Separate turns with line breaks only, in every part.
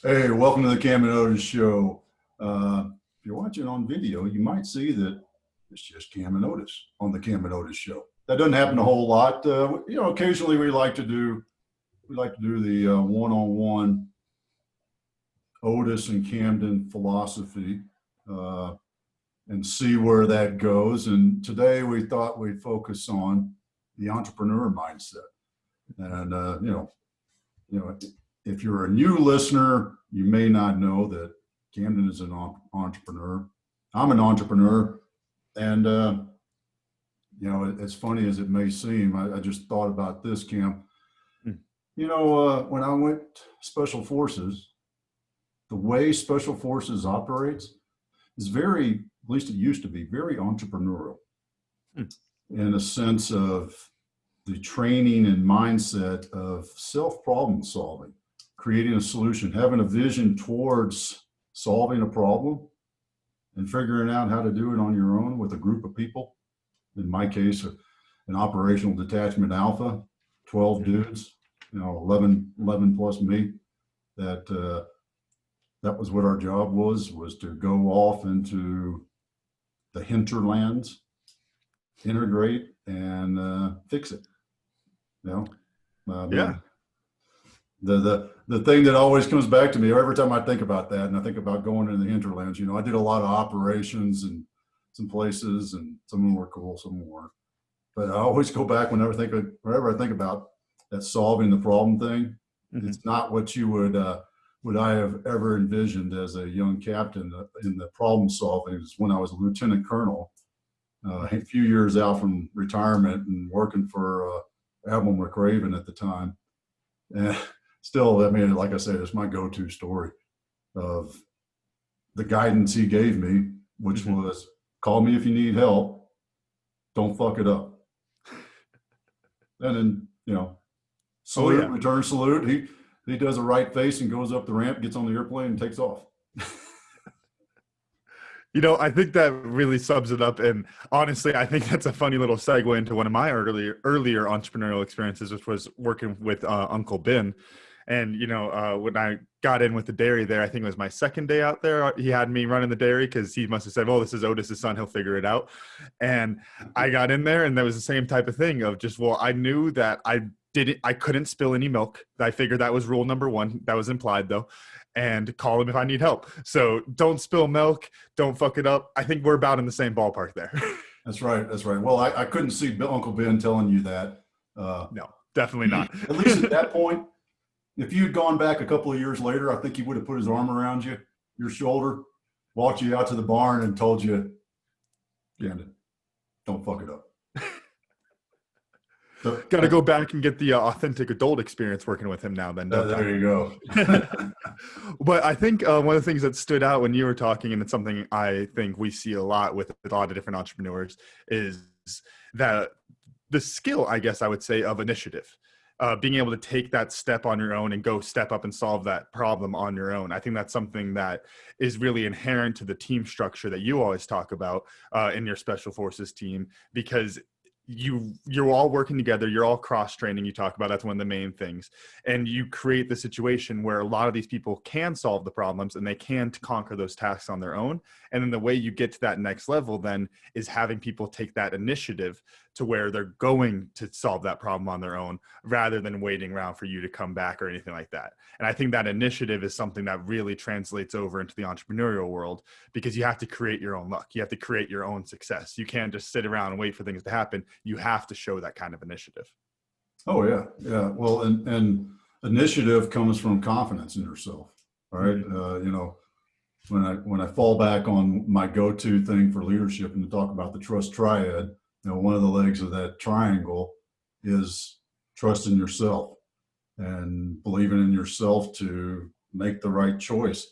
Hey, welcome to the Cam and Otis Show. If you're watching on video, you might see that it's just Cam and Otis on the Cam and Otis Show. That doesn't happen a whole lot. Occasionally we like to do the one-on-one Otis and Camden philosophy uh, and see where that goes. And today we thought we'd focus on the entrepreneur mindset. And if you're a new listener, you may not know that Camden is an entrepreneur. I'm an entrepreneur, and as funny as it may seem, I just thought about this, Cam.
Hmm.
When I went special forces, the way special forces operates is very, at least it used to be, very entrepreneurial in a sense of the training and mindset of self-problem solving, creating a solution, having a vision towards solving a problem and figuring out how to do it on your own with a group of people. In my case, an operational detachment alpha, 12 dudes, 11 plus me, that was what our job was to go off into the hinterlands, integrate and fix it.
Yeah.
The thing that always comes back to me every time I think about that, and I think about going into the hinterlands, I did a lot of operations in some places, and some of them were cool, some of them weren't. But I always go back whenever I think about that solving the problem thing.
Mm-hmm.
It's not what you would I have ever envisioned as a young captain in the problem solving. It was when I was a lieutenant colonel, a few years out from retirement and working for Admiral McRaven at the time. And still, I mean, like I said, it's my go-to story of the guidance he gave me, which was call me if you need help. Don't fuck it up. And then, salute, return salute. He does a right face and goes up the ramp, gets on the airplane and takes off.
I think that really sums it up. And honestly, I think that's a funny little segue into one of my earlier entrepreneurial experiences, which was working with Uncle Ben. And, when I got in with the dairy there, I think it was my second day out there, he had me running the dairy because he must have said, "Oh, this is Otis's son. He'll figure it out." And I got in there and there was the same type of thing of just, well, I knew that I couldn't spill any milk. I figured that was rule number one. That was implied though. And call him if I need help. So don't spill milk. Don't fuck it up. I think we're about in the same ballpark there.
That's right. Well, I couldn't see Uncle Ben telling you that.
No, definitely not.
At least at that point, if you had gone back a couple of years later, I think he would have put his arm around you, your shoulder, walked you out to the barn and told you, Camden, don't fuck it up.
So, got to go back and get the authentic adult experience working with him now then.
There you go.
But I think one of the things that stood out when you were talking, and it's something I think we see a lot with a lot of different entrepreneurs, is that the skill, I guess I would say, of initiative. Being able to take that step on your own and go step up and solve that problem on your own. I think that's something that is really inherent to the team structure that you always talk about in your special forces team, because you're all working together, you're all cross training, you talk about, that's one of the main things, and you create the situation where a lot of these people can solve the problems and they can conquer those tasks on their own. And then the way you get to that next level then is having people take that initiative to where they're going to solve that problem on their own rather than waiting around for you to come back or anything like that. And I think that initiative is something that really translates over into the entrepreneurial world, because you have to create your own luck. You have to create your own success. You can't just sit around and wait for things to happen. You have to show that kind of initiative.
Oh yeah. Yeah. Well, and initiative comes from confidence in yourself. All right. When I fall back on my go-to thing for leadership and to talk about the trust triad, one of the legs of that triangle is trust in yourself and believing in yourself to make the right choice.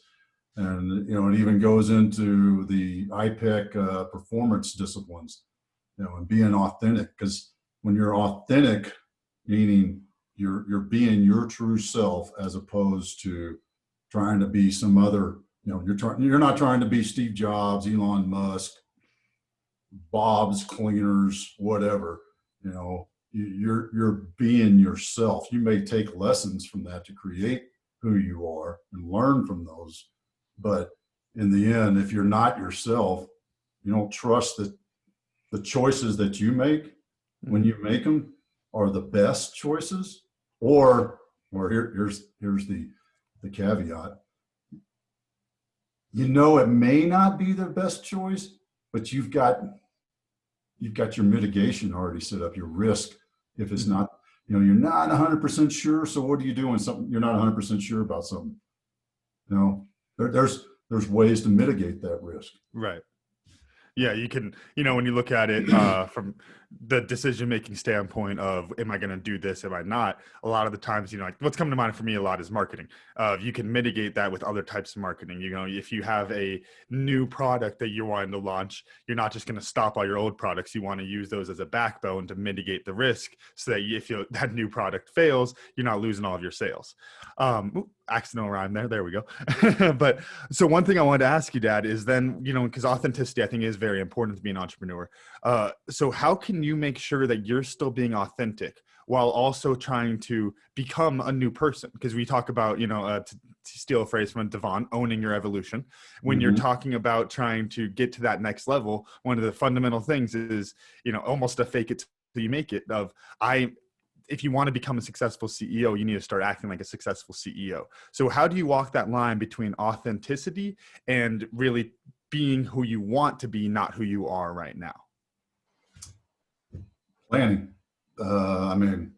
And, it even goes into the IPEC performance disciplines, and being authentic, because when you're authentic, meaning you're being your true self as opposed to trying to be some other, you're not trying to be Steve Jobs, Elon Musk, Bob's Cleaners, whatever. You're being yourself. You may take lessons from that to create who you are and learn from those. But in the end, if you're not yourself, you don't trust that the choices that you make when you make them are the best choices, or here's the caveat. You know, it may not be the best choice, but you've got your mitigation already set up, your risk. If it's not, you know, you're not 100% sure. So what do you do when something you're not 100% sure about something? You know, there's ways to mitigate that risk.
Right. Yeah, you can, you know, when you look at it from the decision-making standpoint of, am I going to do this? Am I not? A lot of the times, you know, like what's coming to mind for me a lot is marketing. You can mitigate that with other types of marketing. You know, if you have a new product that you're wanting to launch, you're not just going to stop all your old products. You want to use those as a backbone to mitigate the risk so that if that new product fails, you're not losing all of your sales. Accidental rhyme there. There we go. But so one thing I wanted to ask you, Dad, is then, you know, because authenticity, I think, is very important to be an entrepreneur. So how can you make sure that you're still being authentic while also trying to become a new person? Because we talk about, you know, to steal a phrase from Devon, owning your evolution. When you're talking about trying to get to that next level, one of the fundamental things is, you know, almost a fake it till you make it of if you want to become a successful CEO, you need to start acting like a successful CEO. So how do you walk that line between authenticity and really being who you want to be, not who you are right now?
Planning. I mean,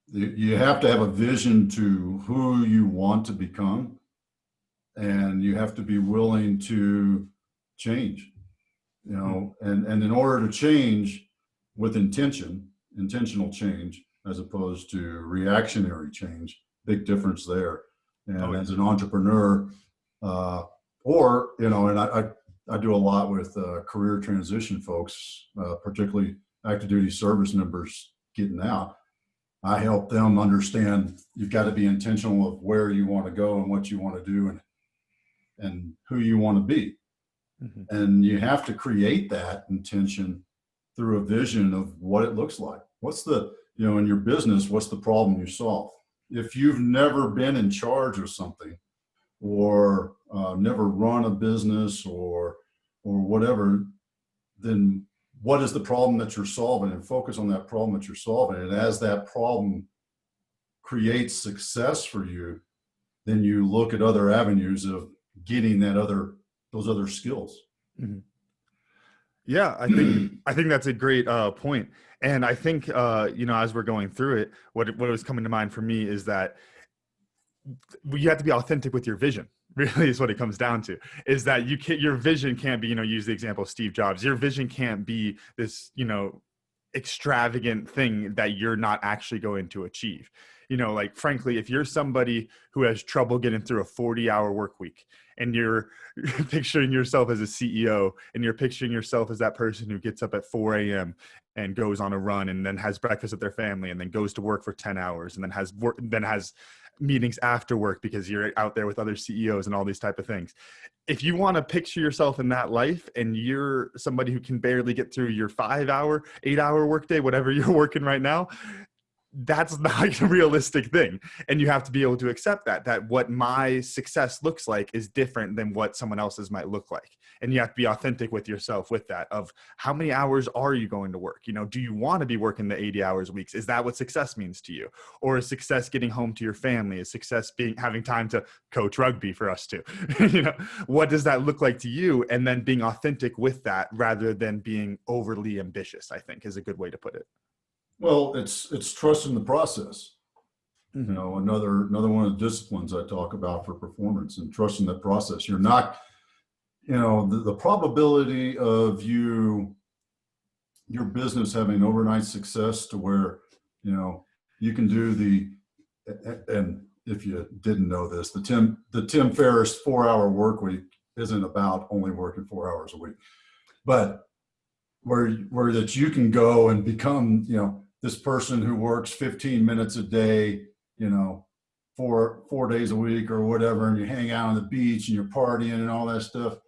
you have to have a vision to who you want to become, and you have to be willing to change, you know, and in order to change with intentional change, as opposed to reactionary change, big difference there. And as an entrepreneur, or, you know, and I do a lot with career transition folks, particularly active duty service members getting out. I help them understand you've got to be intentional of where you want to go and what you want to do and who you want to be. And you have to create that intention through a vision of what it looks like. What's the, you know, in your business, what's the problem you solve? If you've never been in charge of something, or never run a business or whatever, then what is the problem that you're solving, and focus on that problem that you're solving. And as that problem creates success for you, then you look at other avenues of getting those other skills.
Yeah, I think that's a great point. And I think, you know, as we're going through it, what was coming to mind for me is that you have to be authentic with your vision. Really is what it comes down to, is that your vision can't be, you know, use the example of Steve Jobs. Your vision can't be this, you know, extravagant thing that you're not actually going to achieve. You know, like, frankly, if you're somebody who has trouble getting through a 40-hour work week, and you're picturing yourself as a CEO, and you're picturing yourself as that person who gets up at 4 a.m. and goes on a run, and then has breakfast with their family, and then goes to work for 10 hours, and then has meetings after work because you're out there with other CEOs and all these type of things. If you want to picture yourself in that life, and you're somebody who can barely get through your 5-hour, 8-hour workday, whatever you're working right now, that's not a realistic thing. And you have to be able to accept that what my success looks like is different than what someone else's might look like. And you have to be authentic with yourself with that, of how many hours are you going to work? You know, do you want to be working the 80 hours weeks? Is that what success means to you? Or is success getting home to your family? Is success having time to coach rugby for us too? You know, what does that look like to you? And then being authentic with that rather than being overly ambitious, I think, is a good way to put it.
Well, it's trusting the process. You know, another one of the disciplines I talk about for performance, and trusting that process. You're not, you know, the probability of your business having overnight success to where, you know, you can do and if you didn't know this, the Tim Ferriss 4-hour work week isn't about only working 4 hours a week, but where that you can go and become, you know, this person who works 15 minutes a day, you know, 4 days a week or whatever, and you hang out on the beach and you're partying and all that stuff.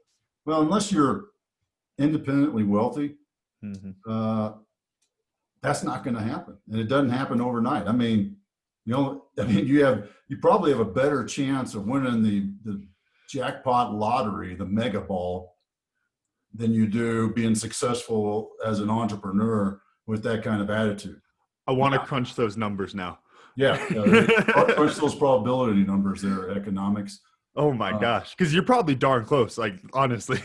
Well, unless you're independently wealthy, that's not going to happen. And it doesn't happen overnight. I mean, I mean, you probably have a better chance of winning the jackpot lottery, the mega ball, than you do being successful as an entrepreneur with that kind of attitude.
I want to
Now,
crunch those numbers now.
yeah, crunch those probability numbers there, economics.
Oh my
Uh,
gosh. Because you're probably darn close, like, honestly.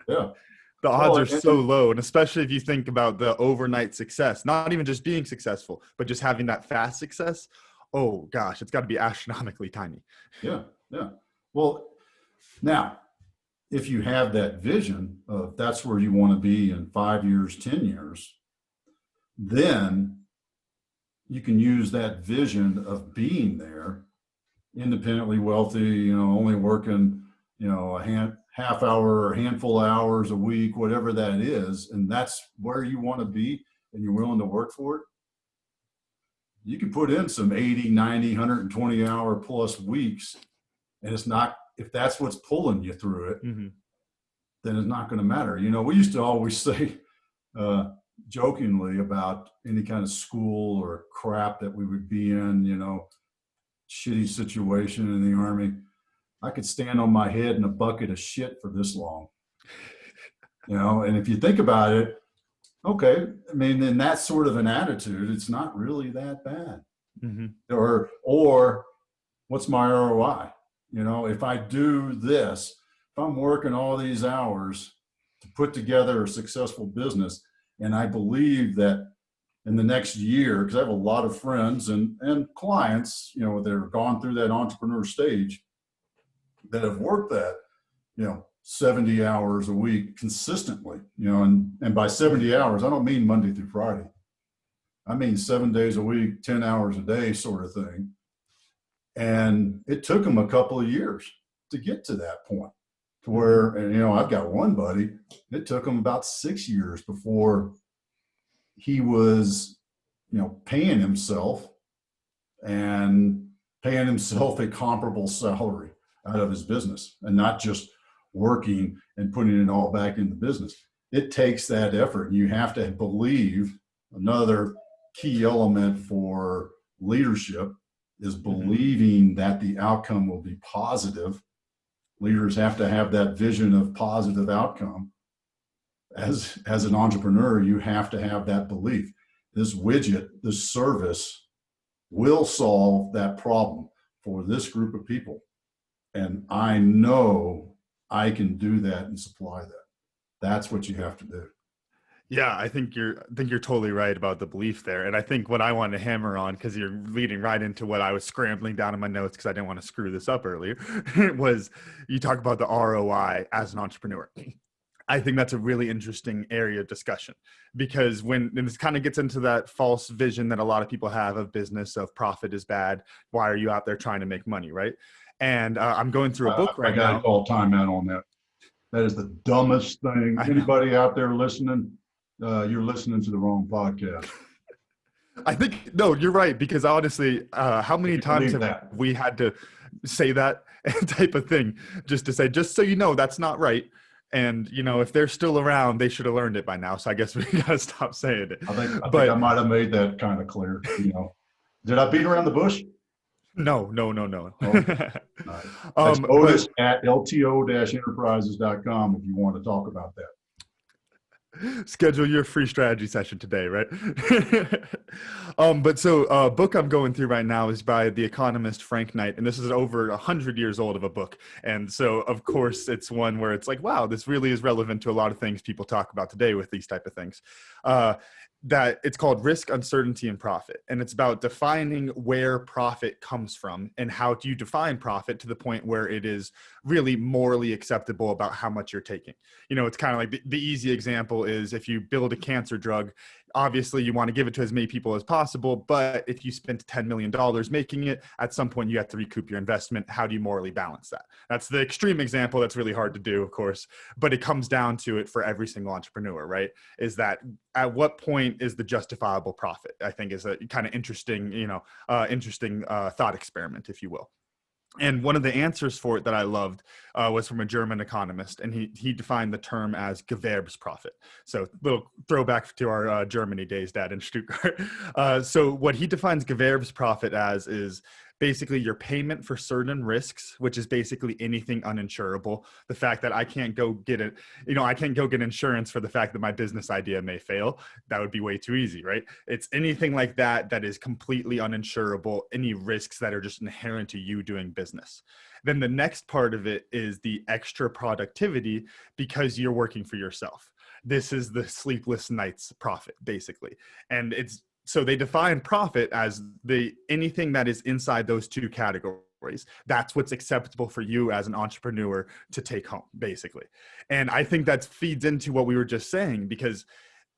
yeah.
The odds
Well,
are so low. And especially if you think about the overnight success, not even just being successful, but just having that fast success. Oh gosh, it's got to be astronomically tiny.
yeah, yeah. Well, now, if you have that vision of that's where you want to be in 5 years, 10 years, then you can use that vision of being there, independently wealthy, only working, half hour or handful of hours a week, whatever that is, and that's where you want to be and you're willing to work for it. You can put in some 80, 90, 120 hour plus weeks, and it's not, if that's what's pulling you through it,
Mm-hmm.
then it's not going to matter. We used to always say, jokingly, about any kind of school or crap that we would be in, shitty situation in the Army. I could stand on my head in a bucket of shit for this long, and if you think about it, okay, I mean, in that sort of an attitude, it's not really that bad.
Mm-hmm.
Or what's my ROI? If I do this, if I'm working all these hours to put together a successful business, and I believe that in the next year, because I have a lot of friends and clients, that have gone through that entrepreneur stage, that have worked that, 70 hours a week consistently, and by 70 hours, I don't mean Monday through Friday. I mean 7 days a week, 10 hours a day sort of thing. And it took them a couple of years to get to that point, to where, and I've got one buddy, it took him about 6 years before he was, paying himself a comparable salary out of his business, and not just working and putting it all back in the business. It takes that effort, and you have to believe. Another key element for leadership is believing that the outcome will be positive. Leaders have to have that vision of positive outcome. As an entrepreneur, you have to have that belief. This widget, this service will solve that problem for this group of people. And I know I can do that and supply that. That's what you have to do.
Yeah, I think you're totally right about the belief there. And I think what I wanted to hammer on, because you're leading right into what I was scrambling down in my notes because I didn't want to screw this up earlier, was you talk about the ROI as an entrepreneur. I think that's a really interesting area of discussion, because and this kind of gets into that false vision that a lot of people have of business, of profit is bad. Why are you out there trying to make money, right? And I'm going through a book right now.
I got to call timeout on that. That is the dumbest thing. Anybody out there listening, you're listening to the wrong podcast.
I think, no, you're right, because honestly, how many times have we had to say that type of thing just to say, just so you know, that's not right. And, if they're still around, they should have learned it by now. So I guess we got to stop saying it.
I think I might have made that kind of clear. Did I beat around the bush?
No.
Okay. Right. That's Otis at lto-enterprises.com if you want to talk about that.
Schedule your free strategy session today, right? But so a book I'm going through right now is by the economist Frank Knight, and this is over 100 years old of a book. And so, of course, it's one where it's like, wow, this really is relevant to a lot of things people talk about today with these type of things. That it's called Risk, Uncertainty, and Profit. And it's about defining where profit comes from and how do you define profit to the point where it is really morally acceptable about how much you're taking. It's kind of like the easy example is if you build a cancer drug, obviously you want to give it to as many people as possible. But if you spent $10 million making it, at some point you have to recoup your investment. How do you morally balance that? That's the extreme example. That's really hard to do, of course, but it comes down to it for every single entrepreneur, right? Is that at what point is the justifiable profit? I think is a kind of interesting, thought experiment, if you will. And one of the answers for it that I loved was from a German economist, and he defined the term as Gewerbsprofit. So little throwback to our Germany days, Dad, in Stuttgart. So what he defines Gewerbsprofit as is basically your payment for certain risks, which is basically anything uninsurable. The fact that I can't go get it, I can't go get insurance for the fact that my business idea may fail. That would be way too easy, right? It's anything like that that is completely uninsurable, any risks that are just inherent to you doing business. Then the next part of it is the extra productivity because you're working for yourself. This is the sleepless nights profit, basically. And it's so they define profit as anything that is inside those two categories. That's what's acceptable for you as an entrepreneur to take home, basically. And I think that feeds into what we were just saying, because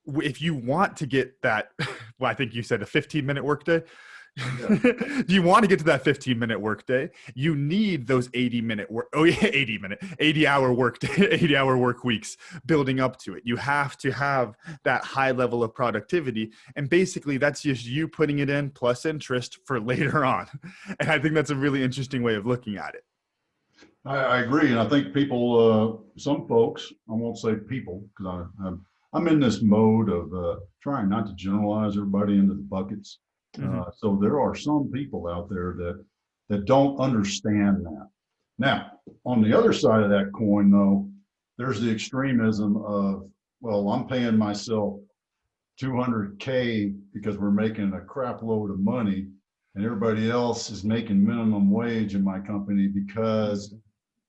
if you want to get that, well, I think you said a 15-minute workday. Yeah. Do you want to get to that 15-minute workday? You need those 80-hour workday, 80-hour work weeks building up to it. You have to have that high level of productivity. And basically that's just you putting it in plus interest for later on. And I think that's a really interesting way of looking at it.
I agree. And I think people, some folks, I won't say people, because I'm in this mode of trying not to generalize everybody into the buckets. So there are some people out there that don't understand that. Now, on the other side of that coin, though, there's the extremism of, well, I'm paying myself $200K because we're making a crap load of money, and everybody else is making minimum wage in my company because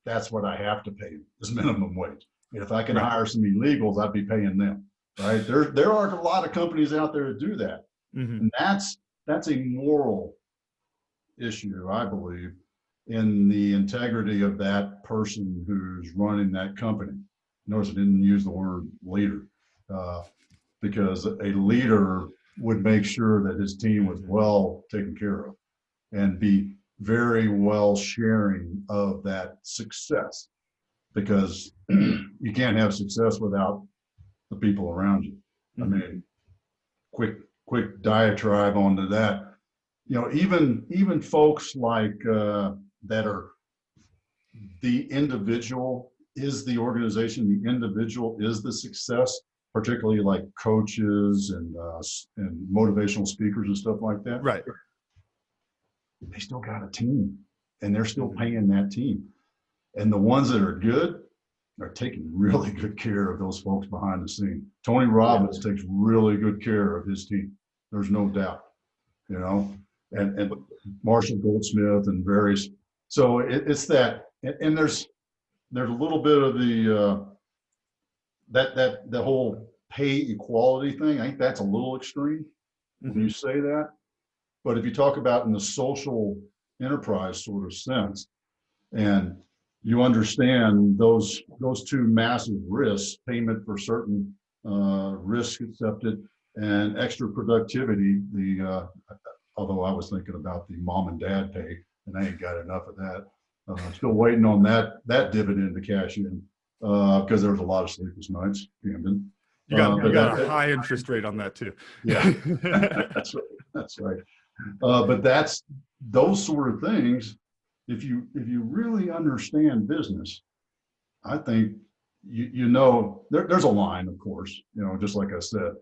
that's what I have to pay is minimum wage. And if I can hire some illegals, I'd be paying them. Right? There are a lot of companies out there that do that, and that's a moral issue, I believe, in the integrity of that person who's running that company. Notice I didn't use the word leader, because a leader would make sure that his team was well taken care of and be very well sharing of that success, because you can't have success without the people around you. I mean, quick diatribe onto that. Even folks like that are the individual is the organization, the individual is the success, particularly like coaches and motivational speakers and stuff like that.
Right.
They still got a team, and they're still paying that team. And the ones that are good are taking really good care of those folks behind the scene. Tony Robbins takes really good care of his team. There's no doubt, and Marshall Goldsmith and various. So it's that, and there's a little bit of the the whole pay equality thing. I think that's a little extreme when you say that. But if you talk about in the social enterprise sort of sense, and you understand those two massive risks, payment for certain risk accepted and extra productivity, although I was thinking about the mom and dad pay, and I ain't got enough of that. I'm still waiting on that dividend to cash in, because there's a lot of sleepless nights, Camden.
You got a high interest rate on that too.
Yeah, that's right. That's right. But that's those sort of things. If you really understand business, I think there's a line, of course. Just like I said,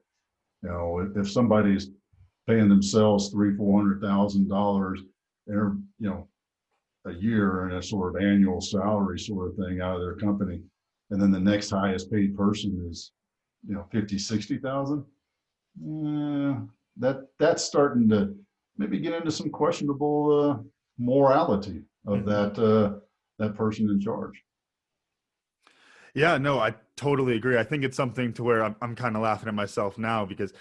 if somebody's paying themselves $300,000-$400,000, a year in a sort of annual salary sort of thing out of their company, and then the next highest paid person is $50,000-$60,000, that's starting to maybe get into some questionable morality of that person in charge.
Yeah, no, I totally agree. I think it's something to where I'm kind of laughing at myself now because,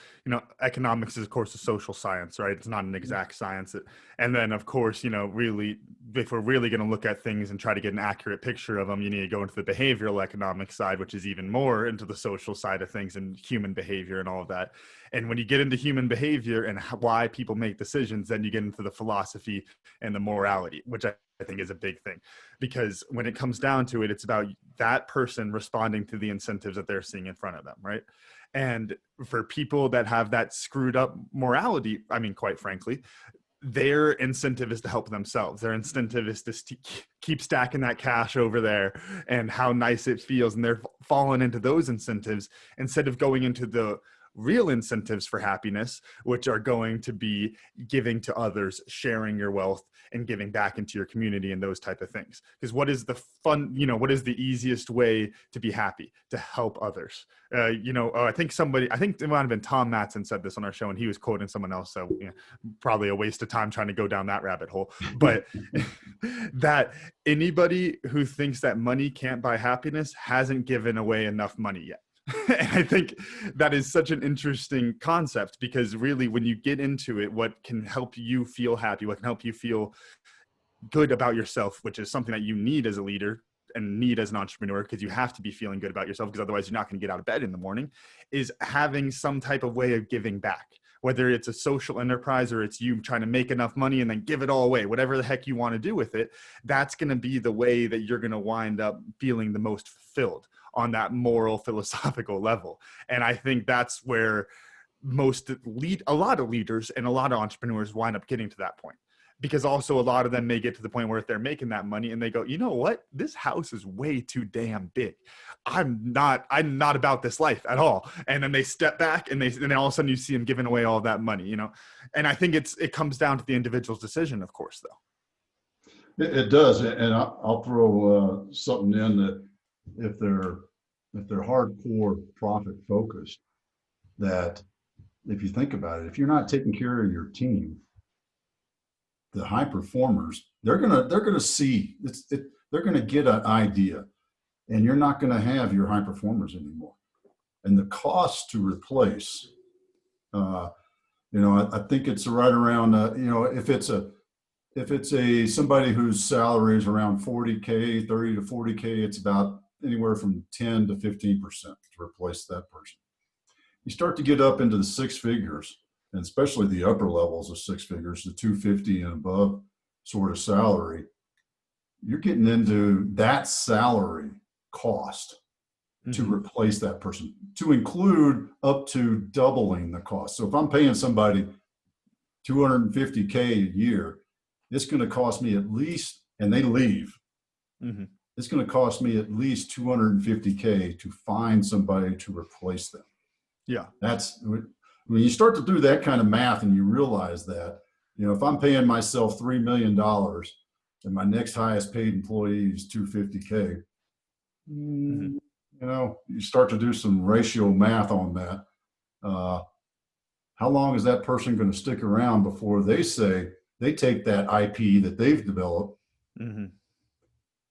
economics is, of course, a social science, right? It's not an exact science. And then, of course, really, if we're really going to look at things and try to get an accurate picture of them, you need to go into the behavioral economic side, which is even more into the social side of things and human behavior and all of that. And when you get into human behavior and why people make decisions, then you get into the philosophy and the morality, which I think is a big thing, because when it comes down to it, it's about that person responding to the incentives that they're seeing in front of them, right? And for people that have that screwed up morality, I mean, quite frankly, their incentive is to help themselves. Their incentive is to keep stacking that cash over there and how nice it feels. And they're falling into those incentives instead of going into the real incentives for happiness, which are going to be giving to others, sharing your wealth, and giving back into your community and those type of things. Because what is the fun, what is the easiest way to be happy? To help others. I think it might have been Tom Matson said this on our show, and he was quoting someone else. So probably a waste of time trying to go down that rabbit hole. But that anybody who thinks that money can't buy happiness hasn't given away enough money yet. And I think that is such an interesting concept, because really when you get into it, what can help you feel happy, what can help you feel good about yourself, which is something that you need as a leader and need as an entrepreneur, because you have to be feeling good about yourself, because otherwise you're not going to get out of bed in the morning, is having some type of way of giving back, whether it's a social enterprise or it's you trying to make enough money and then give it all away, whatever the heck you want to do with it. That's going to be the way that you're going to wind up feeling the most fulfilled on that moral, philosophical level. And I think that's where a lot of leaders and a lot of entrepreneurs wind up getting to that point. Because also a lot of them may get to the point where if they're making that money and they go, you know what, this house is way too damn big. I'm not about this life at all. And then they step back and then all of a sudden you see them giving away all of that money, And I think it comes down to the individual's decision, of course, though.
It does. And I'll throw something in that if they're hardcore profit focused, that if you think about it, if you're not taking care of your team, the high performers, they're gonna see they're gonna get an idea, and you're not gonna have your high performers anymore. And the cost to replace, I think it's right around, if it's somebody whose salary is around 40K, 30 to 40K, it's about anywhere from 10 to 15% to replace that person. You start to get up into the six figures, and especially the upper levels of six figures, the 250 and above sort of salary, you're getting into that salary cost to replace that person, to include up to doubling the cost. So if I'm paying somebody 250K a year, it's going to cost me at least, and they leave, it's going to cost me at least 250K to find somebody to replace them.
Yeah.
That's when you start to do that kind of math and you realize that, if I'm paying myself $3 million and my next highest paid employee is 250K, you start to do some ratio math on that. How long is that person going to stick around before they say they take that IP that they've developed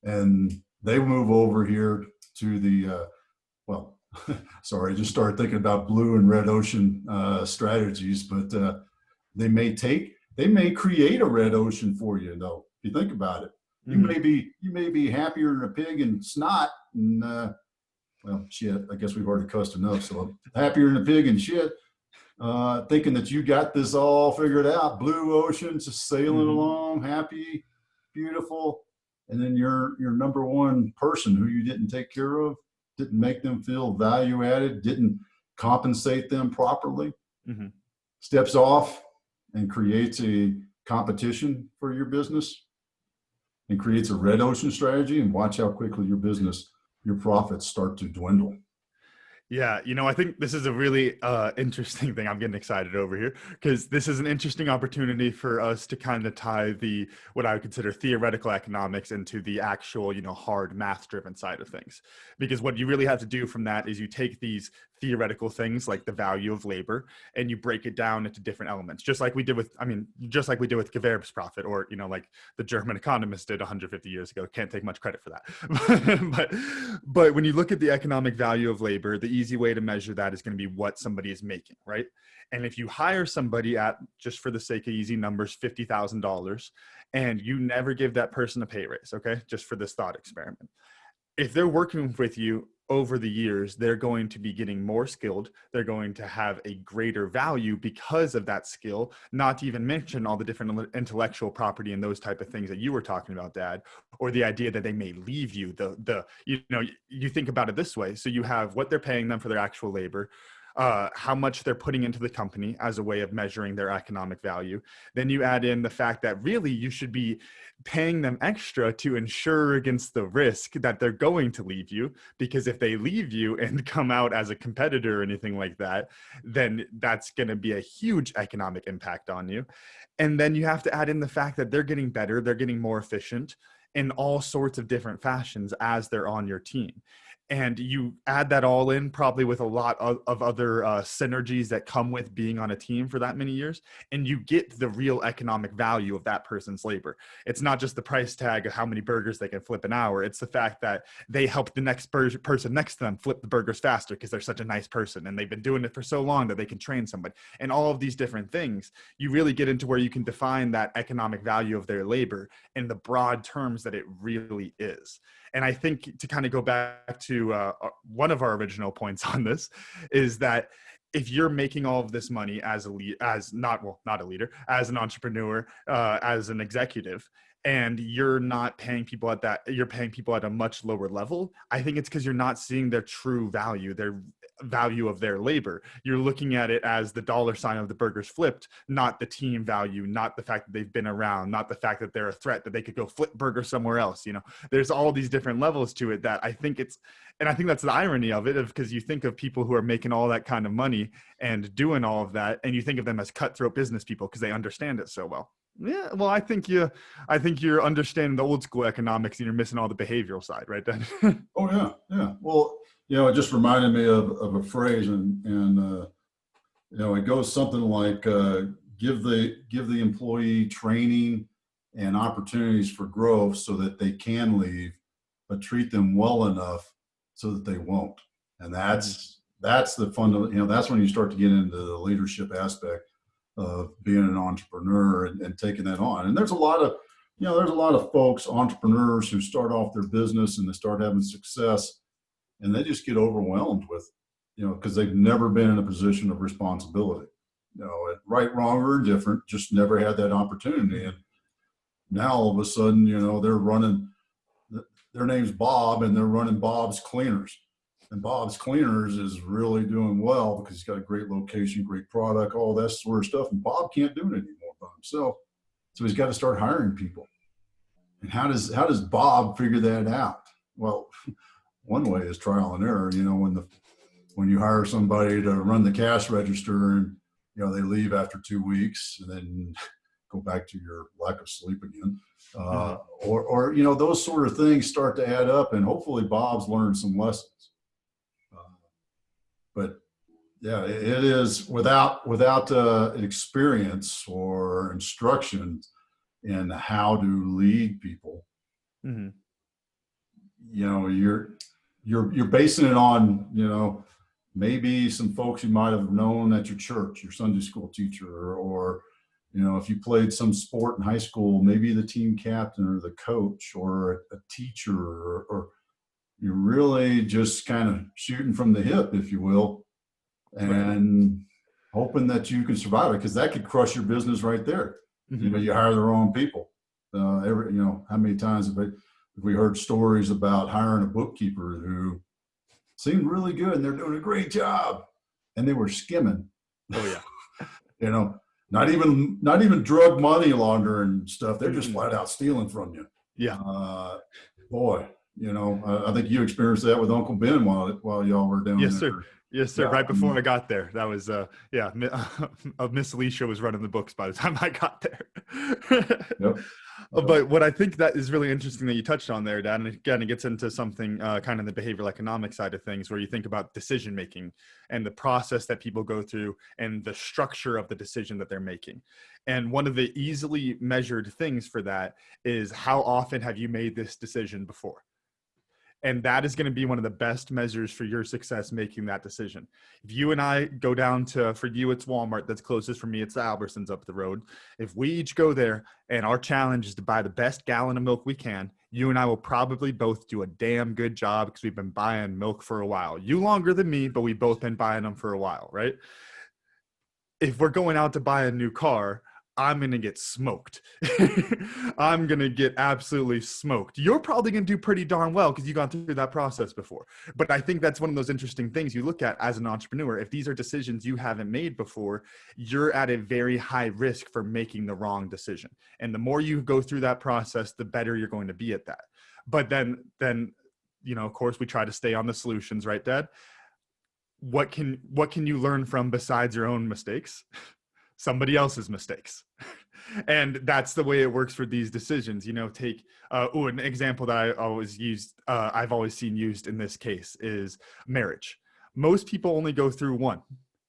and they move over here to the, sorry, I just started thinking about blue and red ocean strategies, but they may create a red ocean for you, though. If you think about it, you may be happier than a pig in snot, and shit. I guess we've already cussed enough, so happier than a pig in shit, thinking that you got this all figured out. Blue ocean, just sailing along, happy, beautiful, and then your number one person who you didn't take care of, didn't make them feel value added, didn't compensate them properly, steps off and creates a competition for your business and creates a red ocean strategy, and watch how quickly your profits start to dwindle.
Yeah, I think this is a really interesting thing. I'm getting excited over here because this is an interesting opportunity for us to kind of tie what I would consider theoretical economics into the actual, hard math-driven side of things. Because what you really have to do from that is you take these theoretical things like the value of labor and you break it down into different elements, just like we did with Gewerbsprofit, or like the German economists did 150 years ago. Can't take much credit for that. but when you look at the economic value of labor, the easy way to measure that is going to be what somebody is making, right? And if you hire somebody at, just for the sake of easy numbers, $50,000, and you never give that person a pay raise, okay, just for this thought experiment, if they're working with you over the years, they're going to be getting more skilled. They're going to have a greater value because of that skill, not to even mention all the different intellectual property and those type of things that you were talking about, Dad, or the idea that they may leave you. You think about it this way. So you have what they're paying them for their actual labor. how much they're putting into the company as a way of measuring their economic value. Then you add in the fact that really you should be paying them extra to insure against the risk that they're going to leave you, because if they leave you and come out as a competitor or anything like that, then that's going to be a huge economic impact on you. And then you have to add in the fact that they're getting better, they're getting more efficient in all sorts of different fashions as they're on your team. And you add that all in, probably with a lot of other synergies that come with being on a team for that many years, and you get the real economic value of that person's labor. It's not just the price tag of how many burgers they can flip an hour. It's the fact that they help the next person next to them flip the burgers faster because they're such a nice person and they've been doing it for so long that they can train somebody. And all of these different things, you really get into where you can define that economic value of their labor in the broad terms that it really is. And I think to kind of go back to one of our original points on this is that if you're making all of this money as not a leader, as an entrepreneur, as an executive, and you're not paying people at that, you're paying people at a much lower level, I think it's because you're not seeing their true value, their value of their labor. You're looking at it as the dollar sign of the burgers flipped, not the team value, not the fact that they've been around, not the fact that they're a threat that they could go flip burger somewhere else. There's all these different levels to it that I think and I think that's the irony of it, because you think of people who are making all that kind of money and doing all of that, and you think of them as cutthroat business people because they understand it so well. Yeah, well, I think you're understanding the old school economics and you're missing all the behavioral side, right then.
Oh yeah, yeah. Well, it just reminded me of a phrase, and it goes something like, give the employee training and opportunities for growth so that they can leave, but treat them well enough so that they won't. And that's the fundamental. That's when you start to get into the leadership aspect of being an entrepreneur and taking that on. And there's a lot of folks, entrepreneurs, who start off their business and they start having success, and they just get overwhelmed with, because they've never been in a position of responsibility, right, wrong, or indifferent, just never had that opportunity. And now all of a sudden, they're running, their name's Bob, and they're running Bob's Cleaners. And Bob's Cleaners is really doing well because he's got a great location, great product, all that sort of stuff. And Bob can't do it anymore by himself. So he's got to start hiring people. And how does Bob figure that out? Well, one way is trial and error. When you hire somebody to run the cash register and they leave after 2 weeks and then go back to your lack of sleep again, or those sort of things start to add up, and hopefully Bob's learned some lessons. But yeah, it is without experience or instruction in how to lead people.
Mm-hmm.
You're basing it on maybe some folks you might have known at your church, your Sunday school teacher, or if you played some sport in high school, maybe the team captain or the coach or a teacher, or you're really just kind of shooting from the hip, if you will, and hoping that you can survive it, because that could crush your business right there.
Mm-hmm.
You hire the wrong people. How many times have we heard stories about hiring a bookkeeper who seemed really good and they're doing a great job, and they were skimming.
Oh yeah.
Not even drug money laundering stuff. They're just flat out stealing from you.
Yeah.
Boy, I think you experienced that with Uncle Ben while y'all were down there.
Yes, sir. Yes, sir.
Yeah,
Right before I got there, that was Miss Alicia was running the books by the time I got there.
Yep.
But what I think that is really interesting that you touched on there, Dan, and again, it gets into something kind of the behavioral economic side of things, where you think about decision making and the process that people go through and the structure of the decision that they're making. And one of the easily measured things for that is, how often have you made this decision before? And that is going to be one of the best measures for your success making that decision. If you and I go down to, for you, it's Walmart that's closest, for me, it's the Albertsons up the road. If we each go there and our challenge is to buy the best gallon of milk we can, you and I will probably both do a damn good job, because we've been buying milk for a while. You longer than me, but we've both been buying them for a while, right? If we're going out to buy a new car, I'm going to get smoked. I'm going to get absolutely smoked. You're probably going to do pretty darn well because you've gone through that process before. But I think that's one of those interesting things you look at as an entrepreneur. If these are decisions you haven't made before, you're at a very high risk for making the wrong decision. And the more you go through that process, the better you're going to be at that. But then, of course, we try to stay on the solutions, right, Dad? What can you learn from besides your own mistakes? Somebody else's mistakes. And that's the way it works for these decisions. Take an example that I've always seen used in this case is marriage. Most people only go through one.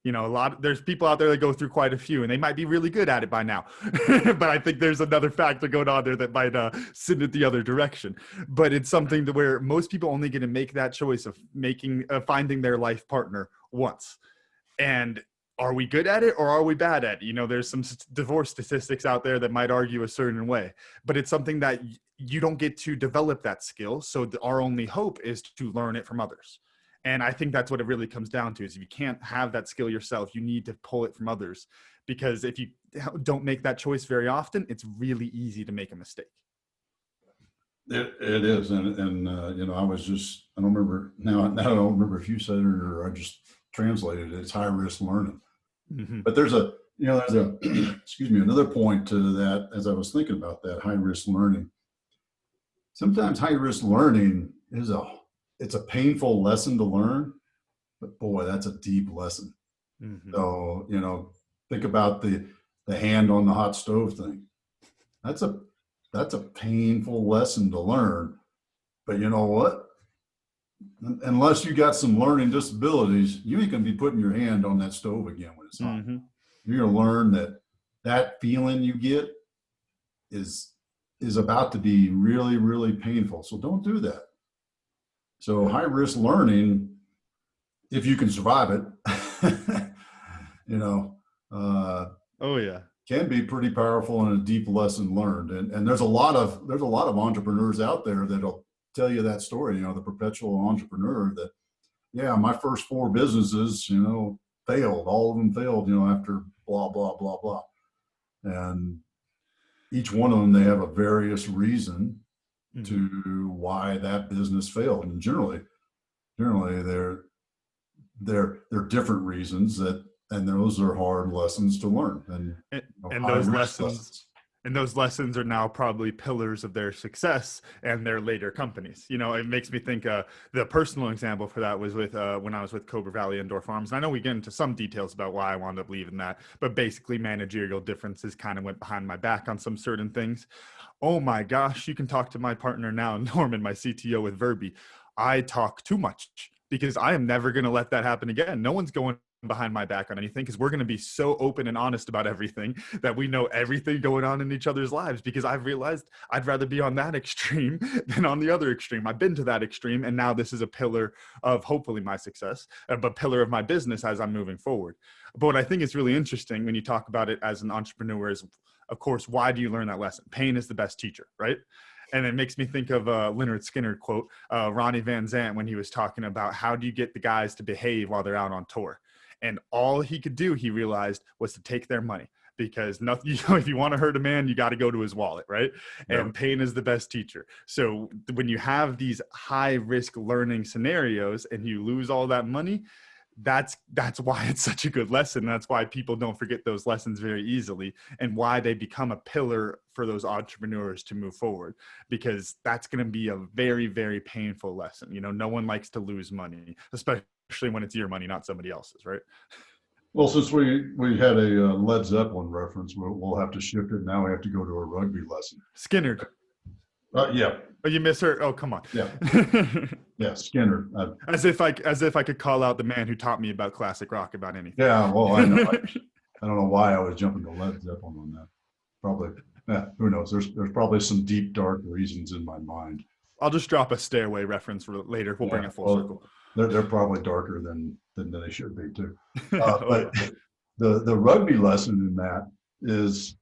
There's people out there that go through quite a few, and they might be really good at it by now. But I think there's another factor going on there that might send it the other direction. But it's something to where most people only get to make that choice of finding their life partner once. And are we good at it or are we bad at it? There's some divorce statistics out there that might argue a certain way, but it's something that you don't get to develop that skill. So our only hope is to learn it from others. And I think that's what it really comes down to is if you can't have that skill yourself, you need to pull it from others, because if you don't make that choice very often, it's really easy to make a mistake.
It is. And I was just, I don't remember now. I don't remember if you said it or I just translated it. It's high risk learning. Mm-hmm. But there's excuse me, another point to that as I was thinking about that high risk learning. Sometimes high risk learning it's a painful lesson to learn, but boy, that's a deep lesson. Mm-hmm. So, think about the hand on the hot stove thing. That's a painful lesson to learn, but you know what? Unless you got some learning disabilities, you ain't going to be putting your hand on that stove again when it's hot. Mm-hmm. You're going to learn that feeling you get is about to be really, really painful. So don't do that. So high risk learning, if you can survive it, can be pretty powerful and a deep lesson learned. And there's a lot of entrepreneurs out there that'll tell you that story, the perpetual entrepreneur that, my first 4 businesses, failed. All of them failed, after blah, blah, blah, blah. And each one of them, they have a various reason mm-hmm. to why that business failed. And generally they're different reasons and those are hard lessons to learn. And
those lessons. And those lessons are now probably pillars of their success and their later companies. It makes me think the personal example for that was with when I was with Cobra Valley Indoor Farms. And I know we get into some details about why I wound up leaving that, but basically managerial differences kind of went behind my back on some certain things. Oh my gosh, you can talk to my partner now, Norman, my CTO with Verby. I talk too much because I am never going to let that happen again. No one's going behind my back on anything because we're going to be so open and honest about everything that we know everything going on in each other's lives, because I've realized I'd rather be on that extreme than on the other extreme. I've been to that extreme, and now this is a pillar of hopefully my success, but pillar of my business as I'm moving forward. But what I think is really interesting when you talk about it as an entrepreneur is, of course, why do you learn that lesson? Pain is the best teacher, right? And it makes me think of a Leonard Skynyrd quote, Ronnie Van Zant, when he was talking about how do you get the guys to behave while they're out on tour. And all he could do, he realized, was to take their money, because nothing, if you want to hurt a man, you got to go to his wallet, right? Yep. And pain is the best teacher. So when you have these high risk learning scenarios and you lose all that money, that's why it's such a good lesson. That's why people don't forget those lessons very easily, and why they become a pillar for those entrepreneurs to move forward, because that's going to be a very, very painful lesson. No one likes to lose money, especially when it's your money, not somebody else's, right?
Well, since we had a Led Zeppelin reference, we'll have to shift it. Now we have to go to a rugby lesson.
Skynyrd.
Yeah.
Oh, you miss her? Oh, come on.
Yeah. Yeah, Skynyrd.
As if I could call out the man who taught me about classic rock about anything.
Yeah, well, I know. I don't know why I was jumping to Led Zeppelin on that. Probably. Yeah, who knows? There's probably some deep, dark reasons in my mind.
I'll just drop a Stairway reference for later. We'll bring it full circle.
They're probably darker than they should be too. But the rugby lesson in that is,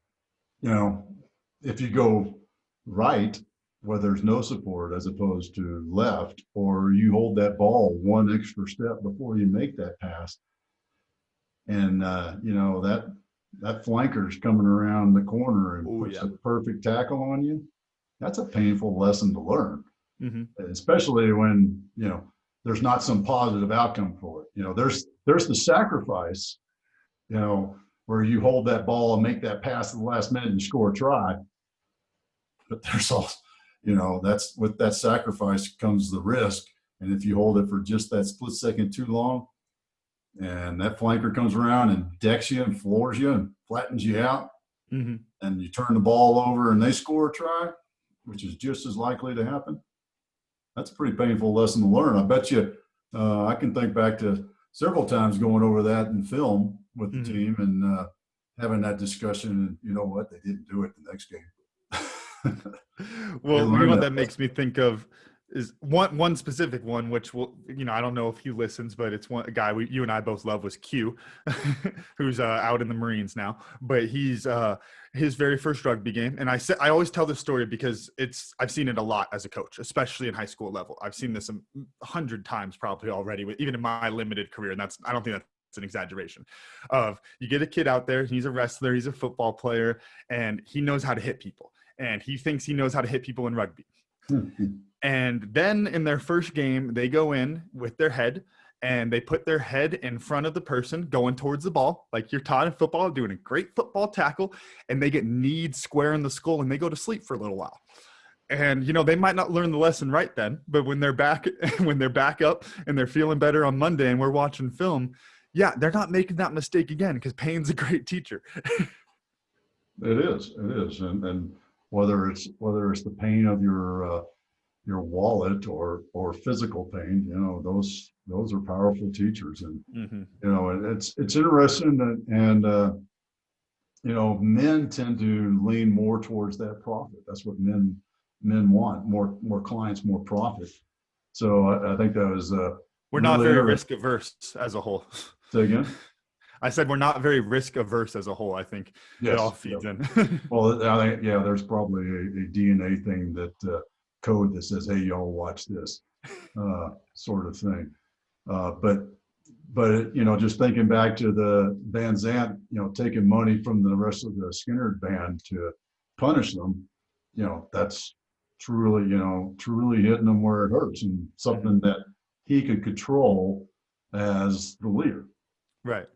if you go right where there's no support as opposed to left, or you hold that ball one extra step before you make that pass, and that that flanker's coming around the corner and
Oh
puts
yeah.
a perfect tackle on you, that's a painful lesson to learn,
Hmm.
especially when, there's not some positive outcome for it. There's the sacrifice, where you hold that ball and make that pass at the last minute and score a try. But there's also, that's with that sacrifice comes the risk. And if you hold it for just that split second too long, and that flanker comes around and decks you and floors you and flattens you out,
Hmm.
and you turn the ball over and they score a try, which is just as likely to happen, that's a pretty painful lesson to learn. I bet you, I can think back to several times going over that in film with the
Hmm.
team and having that discussion. And you know what? They didn't do it the next game. They
Well,
learned
one
that
that makes me think of is one specific one, which will, I don't know if he listens, but it's a guy you and I both love, was Q, who's out in the Marines now. But he's his very first rugby game, and I always tell this story because I've seen it a lot as a coach, especially in high school level. I've seen this 100 times probably already, even in my limited career, and I don't think that's an exaggeration. Of you get a kid out there, he's a wrestler, he's a football player, and he knows how to hit people, and he thinks he knows how to hit people in rugby. And then in their first game, they go in with their head and they put their head in front of the person going towards the ball, like you're taught in football, doing a great football tackle, and they get kneed square in the skull and they go to sleep for a little while. And they might not learn the lesson right then, but when they're back up and they're feeling better on Monday and we're watching film, yeah, they're not making that mistake again, because pain's a great teacher.
It is, and whether it's the pain of your wallet or physical pain, those are powerful teachers. And
Mm-hmm.
it's interesting and men tend to lean more towards that profit. That's what men want, more clients, more profit. So I think that was
We're not
really
very
interesting.
risk averse as a whole.
Say again.
I said we're not very risk averse as a whole. I think it all
Yes.
feeds in.
Well, I think, yeah, there's probably a DNA thing that code that says, "Hey, y'all, watch this," sort of thing. But just thinking back to the Van Zant, taking money from the rest of the Skynyrd band to punish them, that's truly hitting them where it hurts, and
Mhm.
something that he could control as the leader.
Right.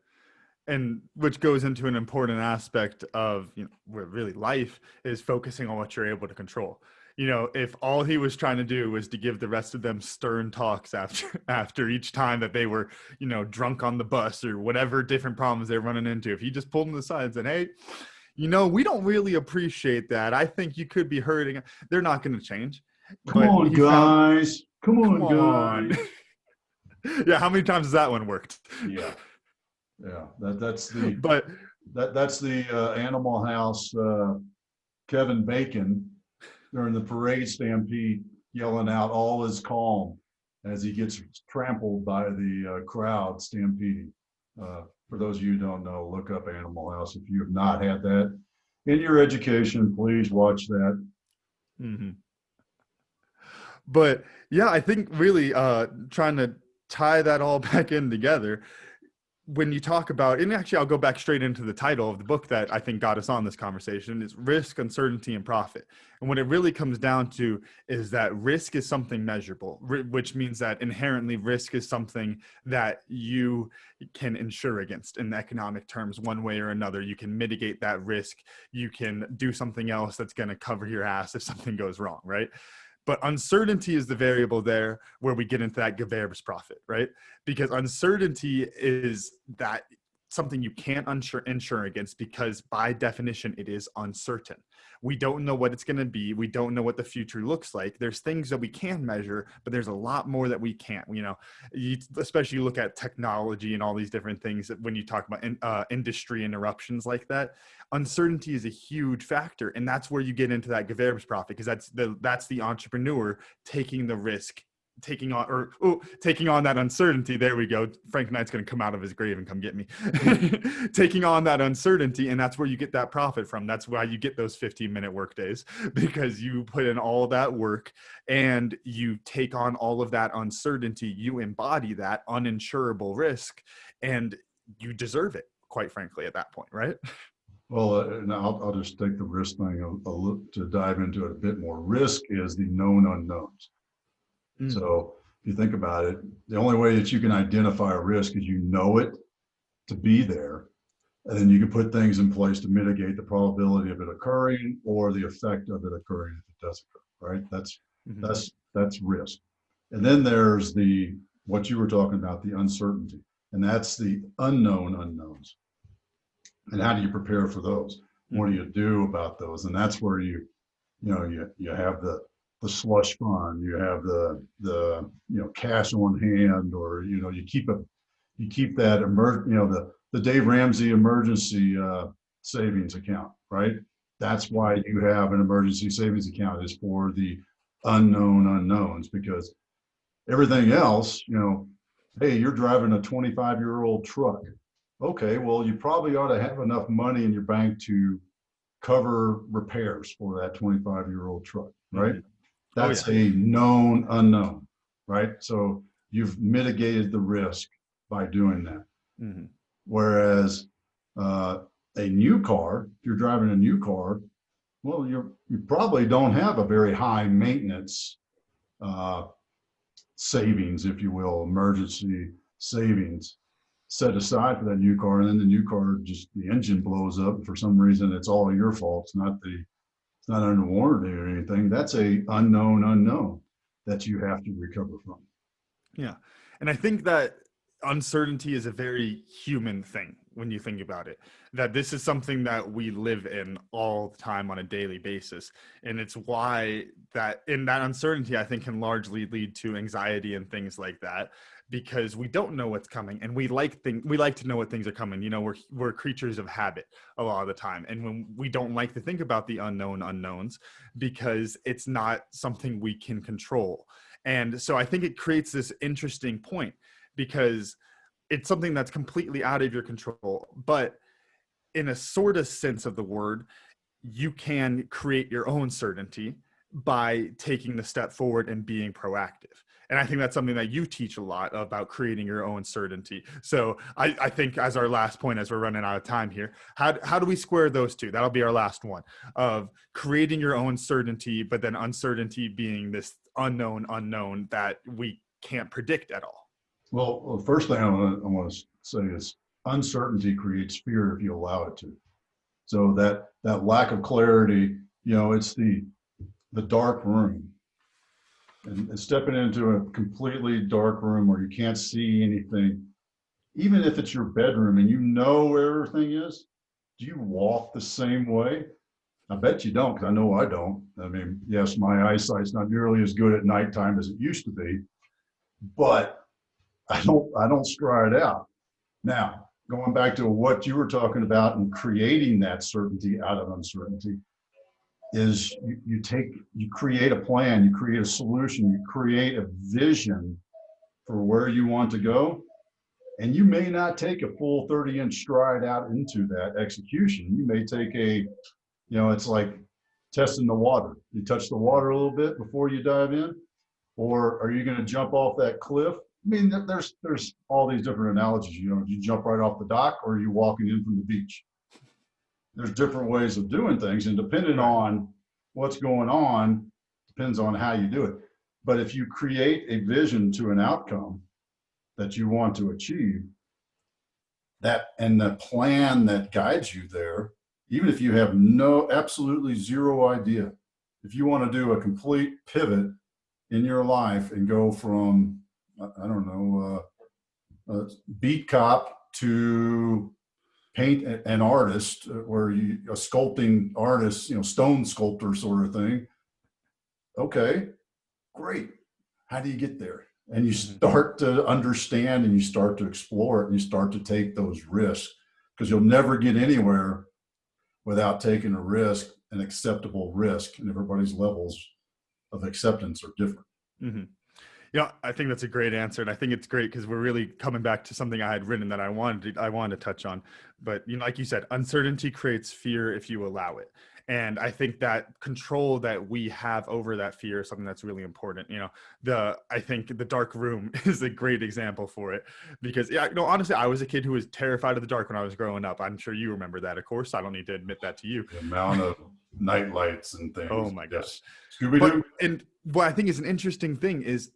And which goes into an important aspect of where really life is, focusing on what you're able to control. If all he was trying to do was to give the rest of them stern talks after each time that they were drunk on the bus or whatever different problems they're running into, if he just pulled them aside and said, hey, we don't really appreciate that, I think you could be hurting, they're not going to change.
Come
But
on,
he found,
guys. Come
come
on,
on.
guys.
Yeah, how many times has that one worked?
Yeah, yeah. That's the
But
that's the Animal House Kevin Bacon during the parade stampede, yelling out, "All is calm," as he gets trampled by the crowd stampeding. For those of you who don't know, look up Animal House. If you have not had that in your education, please watch that.
mhm. But yeah, I think really trying to tie that all back in together, when you talk about, and actually I'll go back straight into the title of the book that I think got us on this conversation, is Risk, Uncertainty, and Profit. And what it really comes down to is that risk is something measurable, which means that inherently risk is something that you can insure against in economic terms one way or another. You can mitigate that risk. You can do something else that's going to cover your ass if something goes wrong, right? But uncertainty is the variable there where we get into that Gewerbsprofit, right? Because uncertainty is that something you can't insure against, because by definition it is uncertain. We don't know what it's going to be. We don't know what the future looks like. There's things that we can measure, but there's a lot more that we can't. Especially you look at technology and all these different things, when you talk about industry interruptions like that, uncertainty is a huge factor, and that's where you get into that Gewerbsprofit, because that's the entrepreneur taking the risk, taking on that uncertainty. There we go. Frank Knight's going to come out of his grave and come get me. Taking on that uncertainty, and that's where you get that profit from. That's why you get those 15-minute work days, because you put in all that work and you take on all of that uncertainty. You embody that uninsurable risk, and you deserve it. quite frankly, at that point, right?
Well, and I'll just take the risk thing to dive into it a bit more. Risk is the known unknowns.
Mm.
So if you think about it, the only way that you can identify a risk is you know it to be there, and then you can put things in place to mitigate the probability of it occurring or the effect of it occurring if it does occur, right?
Mhm.
That's risk. And then there's what you were talking about, the uncertainty, and that's the unknown unknowns. And how do you prepare for those? What do
Mhm.
you do about those? And that's where you have the slush fund, you have the cash on hand, or you keep that the Dave Ramsey emergency savings account, right? That's why you have an emergency savings account, is for the unknown unknowns, because everything else, hey, you're driving a 25-year-old truck. Okay, well, you probably ought to have enough money in your bank to cover repairs for that 25-year-old truck, right?
Mhm. Oh
That's
yeah.
a known unknown, right? So you've mitigated the risk by doing that.
Mhm.
Whereas uh, a new car, if you're driving a new car, well, you probably don't have a very high maintenance uh, savings, if you will, emergency savings set aside for that new car. And then the new car, just the engine blows up. And for some reason, it's all your fault. It's not under warranty or anything. That's a unknown unknown that you have to recover from.
Yeah. And I think that uncertainty is a very human thing when you think about it, that this is something that we live in all the time on a daily basis. And it's why that in that uncertainty, I think, can largely lead to anxiety and things like that, because we don't know what's coming, and we like to know what things are coming. You know, we're creatures of habit a lot of the time. And when we don't like to think about the unknown unknowns, because it's not something we can control. And so I think it creates this interesting point, because it's something that's completely out of your control. But in a sort of sense of the word, you can create your own certainty by taking the step forward and being proactive. And I think that's something that you teach a lot about, creating your own certainty. So I think, as our last point, as we're running out of time here, how do we square those two? That'll be our last one, of creating your own certainty, but then uncertainty being this unknown unknown that we can't predict at all.
Well, the first thing I want to say is uncertainty creates fear if you allow it to. So that lack of clarity, it's the dark room, and stepping into a completely dark room where you can't see anything, even if it's your bedroom and you know where everything is, do you walk the same way? I bet you don't, because I know I don't. I mean, yes, my eyesight's not nearly as good at nighttime as it used to be, but I don't stride out. Now, going back to what you were talking about and creating that certainty out of uncertainty, is you create a plan, you create a solution, you create a vision for where you want to go. And you may not take a full 30-inch stride out into that execution. You may take it's like testing the water. You touch the water a little bit before you dive in, or are you going to jump off that cliff? I mean, there's all these different analogies. You jump right off the dock, or are you walking in from the beach? There's different ways of doing things, and depending
Right.
on what's going on, depends on how you do it. But if you create a vision to an outcome that you want to achieve, that and the plan that guides you there, even if you have absolutely zero idea, if you want to do a complete pivot in your life and go from, I don't know, beat cop to paint an artist, where a sculpting artist, stone sculptor sort of thing. Okay, great. How do you get there? And you
Mhm.
start to understand, and you start to explore it, and you start to take those risks, because you'll never get anywhere without taking a risk, an acceptable risk, and everybody's levels of acceptance are different.
Mhm. Yeah, I think that's a great answer, and I think it's great because we're really coming back to something I had written that I wanted to touch on. But like you said, uncertainty creates fear if you allow it, And I think that control that we have over that fear is something that's really important. I think the dark room is a great example for it, because honestly, I was a kid who was terrified of the dark when I was growing up. I'm sure you remember that, of course. I don't need to admit that to you.
The amount of night lights and
Oh
things.
my gosh.
Yes. Scooby-Doo.
And what I think is an interesting thing is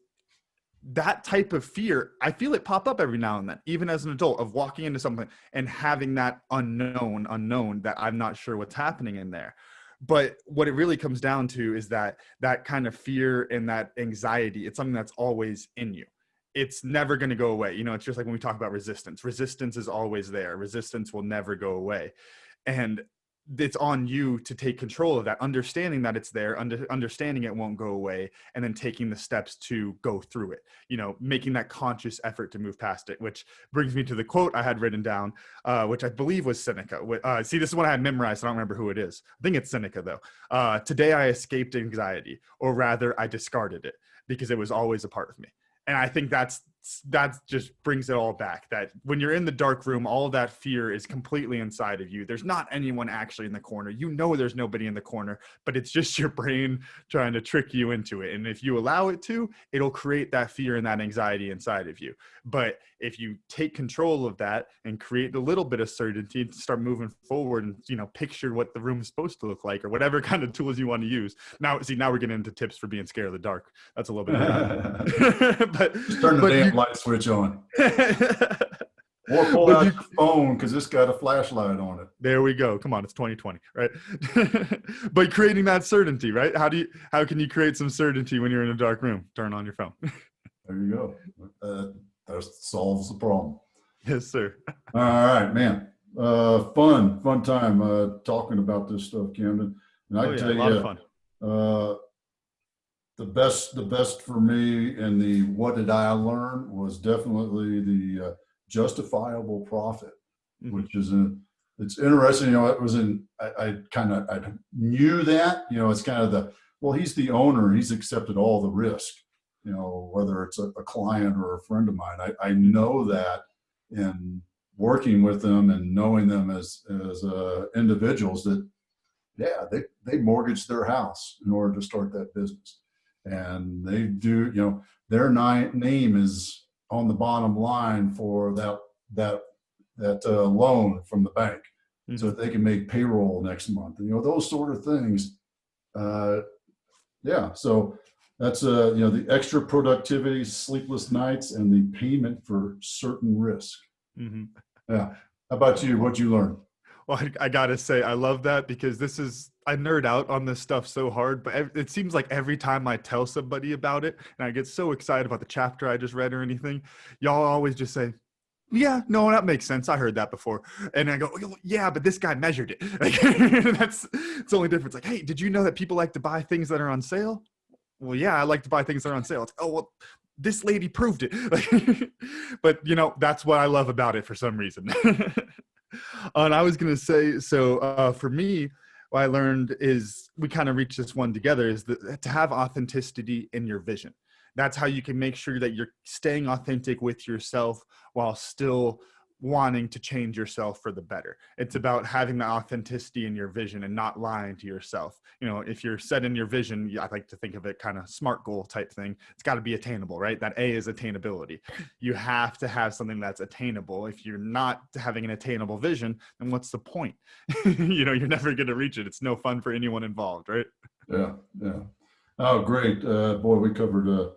that type of fear, I feel it pop up every now and then, even as an adult, of walking into something and having that unknown that I'm not sure what's happening in there. But what it really comes down to is that kind of fear and that anxiety, it's something that's always in you. It's never going to go away. It's just like when we talk about resistance. Resistance is always there. Resistance will never go away. And it's on you to take control of that, understanding that it's there, understanding it won't go away, and then taking the steps to go through it, making that conscious effort to move past it, which brings me to the quote I had written down, which I believe was Seneca. See, this is what I had memorized. I don't remember who it is. I think it's Seneca, though. Today I escaped anxiety, or rather I discarded it because it was always a part of me. And I think that just brings it all back, that when you're in the dark room, all of that fear is completely inside of you. There's not anyone actually in the corner. There's nobody in the corner, but it's just your brain trying to trick you into it. And if you allow it to, it'll create that fear and that anxiety inside of you. But if you take control of that and create a little bit of certainty to start moving forward and, picture what the room is supposed to look like, or whatever kind of tools you want to use. Now we're getting into tips for being scared of the dark. That's a little bit different.
Just turn the damn light switch on. Or pull out your phone, because it's got a flashlight on it.
There we go. Come on, it's 2020, right? But creating that certainty, right? How can you create some certainty when you're in a dark room? Turn on your phone.
There you go. That solves the problem.
Yes, sir.
All right, man. Fun time talking about this stuff, Camden. And I can tell
a lot of fun.
The best for me and the what did I learn was definitely the justifiable profit, which is it's interesting. It was I knew that, it's kind of he's the owner, he's accepted all the risk, whether it's a client or a friend of mine. I know that in working with them and knowing them as individuals, that they mortgaged their house in order to start that business. And they do, their name is on the bottom line for that loan from the bank, so that they can make payroll next month. And, those sort of things. So that's the extra productivity, sleepless nights, and the payment for certain risk. Yeah. How about you? What'd you learn?
Well, I gotta say, I love that, because I nerd out on this stuff so hard, but it seems like every time I tell somebody about it and I get so excited about the chapter I just read or anything, y'all always just say, yeah, no, that makes sense. I heard that before. And I go, yeah, but this guy measured it. It's the only difference. Like, hey, did you know that people like to buy things that are on sale? Well, yeah, I like to buy things that are on sale. It's, oh, well, this lady proved it. But, that's what I love about it for some reason. And I was going to say, so for me, what I learned is, we kind of reached this one together, is to have authenticity in your vision. That's how you can make sure that you're staying authentic with yourself while still wanting to change yourself for the better. It's about having the authenticity in your vision and not lying to yourself. If you're set in your vision, I like to think of it kind of SMART goal type thing. It's got to be attainable, right? That A is attainability. You have to have something that's attainable. If you're not having an attainable vision, then what's the point? You're never going to reach it. It's no fun for anyone involved, right?
Yeah. Oh, great. Boy, we covered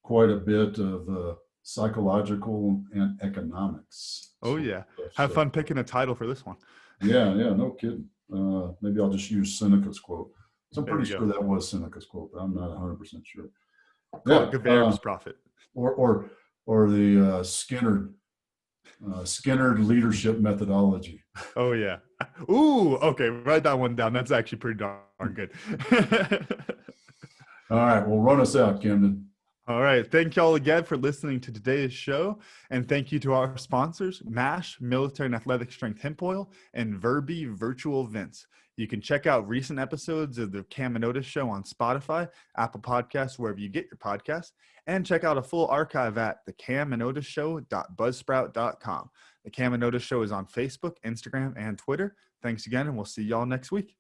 quite a bit of psychological and economics.
Oh, yeah. Have fun picking a title for this one.
Yeah, no kidding. Maybe I'll just use Seneca's quote. So I'm pretty sure that was Seneca's quote, but I'm not 100% sure.
Gever's profit.
Or the Skynyrd leadership methodology.
Oh, yeah. Ooh, okay. Write that one down. That's actually pretty darn good.
All right. Well, run us out, Camden.
All right. Thank y'all again for listening to today's show. And thank you to our sponsors, MASH, Military and Athletic Strength Hemp Oil, and Verbi Virtual Events. You can check out recent episodes of the Cam and Otis Show on Spotify, Apple Podcasts, wherever you get your podcasts, and check out a full archive at thecamandotisshow.buzzsprout.com. The Cam and Otis Show is on Facebook, Instagram, and Twitter. Thanks again, and we'll see y'all next week.